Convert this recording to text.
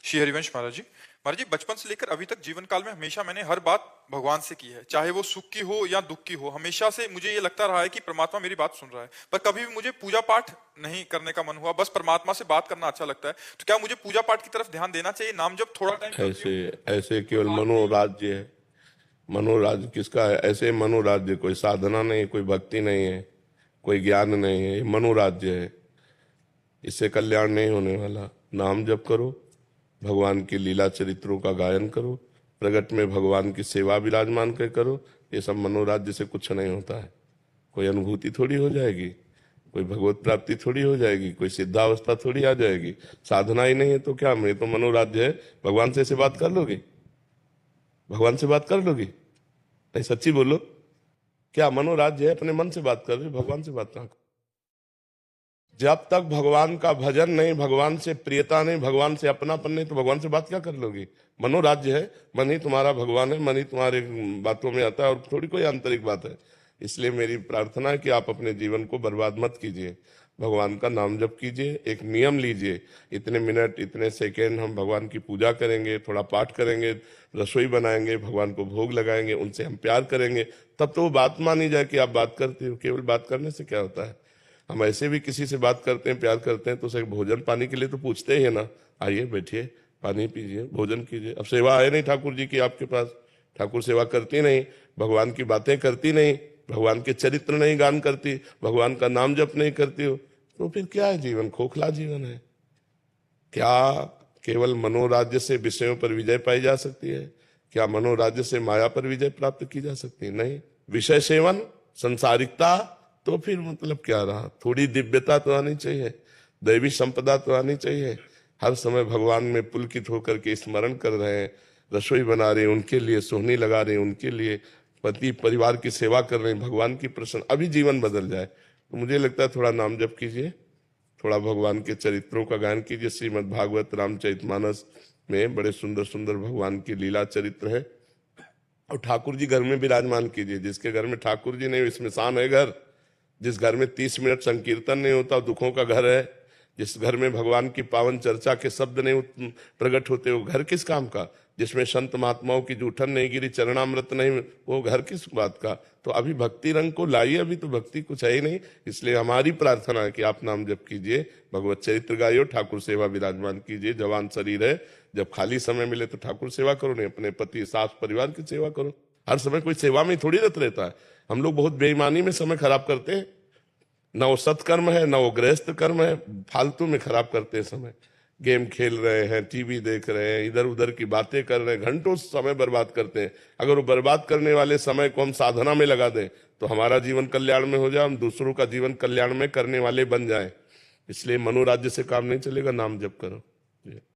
श्री हरिवंश महाराज जी। महाराज जी, बचपन से लेकर अभी तक जीवन काल में हमेशा मैंने हर बात भगवान से की है, चाहे वो सुख की हो या दुख की हो। हमेशा से मुझे ये लगता रहा है कि परमात्मा मेरी बात सुन रहा है, पर कभी भी मुझे पूजा पाठ नहीं करने का मन हुआ। बस परमात्मा से बात करना अच्छा लगता है। तो क्या मुझे पूजा पाठ की तरफ ध्यान देना चाहिए? नाम जब थोड़ा टाइम करती ऐसे हूँ ऐसे कोई केवल बात नहीं। मनोराज्य है। मनोराज्य किसका है? ऐसे मनोराज्य, कोई साधना नहीं, कोई भक्ति नहीं है, कोई ज्ञान नहीं है, ये मनोराज्य है। इससे कल्याण नहीं होने वाला। नाम जप करो, भगवान की लीला चरित्रों का गायन करो, प्रगट में भगवान की सेवा विराजमान कर करो। ये सब मनोराज्य से कुछ नहीं होता है। कोई अनुभूति थोड़ी हो जाएगी, कोई भगवत प्राप्ति थोड़ी हो जाएगी, कोई सिद्धावस्था थोड़ी आ जाएगी। साधना ही नहीं है तो क्या? मैं तो मनोराज्य है। भगवान से ऐसे बात कर लोगे? भगवान से बात कर लोगे? नहीं, सच्ची बोलो, क्या मनोराज्य है? अपने मन से बात कर रहे हो, भगवान से बात कहाँ? जब तक भगवान का भजन नहीं, भगवान से प्रियता नहीं, भगवान से अपनापन नहीं, तो भगवान से बात क्या कर लोगे? मनोराज्य है। मन ही तुम्हारा भगवान है, मन ही तुम्हारे बातों में आता है, और थोड़ी कोई आंतरिक बात है। इसलिए मेरी प्रार्थना है कि आप अपने जीवन को बर्बाद मत कीजिए। भगवान का नाम जप कीजिए, एक नियम लीजिए। इतने मिनट, इतने सेकेंड हम भगवान की पूजा करेंगे, थोड़ा पाठ करेंगे, रसोई बनाएंगे, भगवान को भोग लगाएंगे, उनसे हम प्यार करेंगे, तब तो वो बात मानी जाए कि आप बात करते हो। केवल बात करने से क्या होता है? हम ऐसे भी किसी से बात करते हैं, प्यार करते हैं, तो उसे भोजन पानी के लिए तो पूछते ही है ना। आइए, बैठिए, पानी पीजिए, भोजन कीजिए। अब सेवा है नहीं ठाकुर जी की आपके पास, ठाकुर सेवा करती नहीं, भगवान की बातें करती नहीं, भगवान के चरित्र नहीं गान करती, भगवान का नाम जप नहीं करती हो, तो फिर क्या है? जीवन खोखला जीवन है। क्या केवल मनोराज्य से विषयों पर विजय पाई जा सकती है? क्या मनोराज्य से माया पर विजय प्राप्त की जा सकती है? नहीं। विषय सेवन, संसारिकता, तो फिर मतलब क्या रहा? थोड़ी दिव्यता तो आनी चाहिए, दैवी संपदा तो आनी चाहिए। हर समय भगवान में पुलकित होकर के स्मरण कर रहे हैं, रसोई बना रहे हैं उनके लिए, सोहनी लगा रहे हैं उनके लिए, पति परिवार की सेवा कर रहे हैं, भगवान की प्रसन्न, अभी जीवन बदल जाए। तो मुझे लगता है थोड़ा नाम जप कीजिए, थोड़ा भगवान के चरित्रों का गायन कीजिए। श्रीमद् भागवत रामचरितमानस में बड़े सुंदर सुंदर भगवान की लीला चरित्र है, और ठाकुर जी घर में विराजमान कीजिए। जिसके घर में ठाकुर जी नहीं, स्मशान है घर। जिस घर में 30 मिनट संकीर्तन नहीं होता, दुखों का घर है। जिस घर में भगवान की पावन चर्चा के शब्द नहीं प्रकट होते, वो घर किस काम का? जिसमें संत महात्माओं की जूठन नहीं गिरी, चरणामृत नहीं, वो घर किस बात का? तो अभी भक्ति रंग को लाइए, अभी तो भक्ति कुछ है ही नहीं। इसलिए हमारी प्रार्थना है कि आप नाम जप कीजिए, भगवत चरित्र गाइयो, ठाकुर सेवा विराजमान कीजिए। जवान शरीर है, जब खाली समय मिले तो ठाकुर सेवा करो, नहीं अपने पति सास परिवार की सेवा करो। हर समय कोई सेवा में थोड़ी रत रहता है। हम लोग बहुत बेईमानी में समय खराब करते हैं। ना वो सत्कर्म है, ना वो गृहस्थ कर्म है, फालतू में खराब करते हैं समय। गेम खेल रहे हैं, टीवी देख रहे हैं, इधर उधर की बातें कर रहे हैं, घंटों समय बर्बाद करते हैं। अगर वो बर्बाद करने वाले समय को हम साधना में लगा दें, तो हमारा जीवन कल्याण में हो जाए, हम दूसरों का जीवन कल्याण में करने वाले बन जाएं। इसलिए मनोराज्य से काम नहीं चलेगा, नाम जप करो।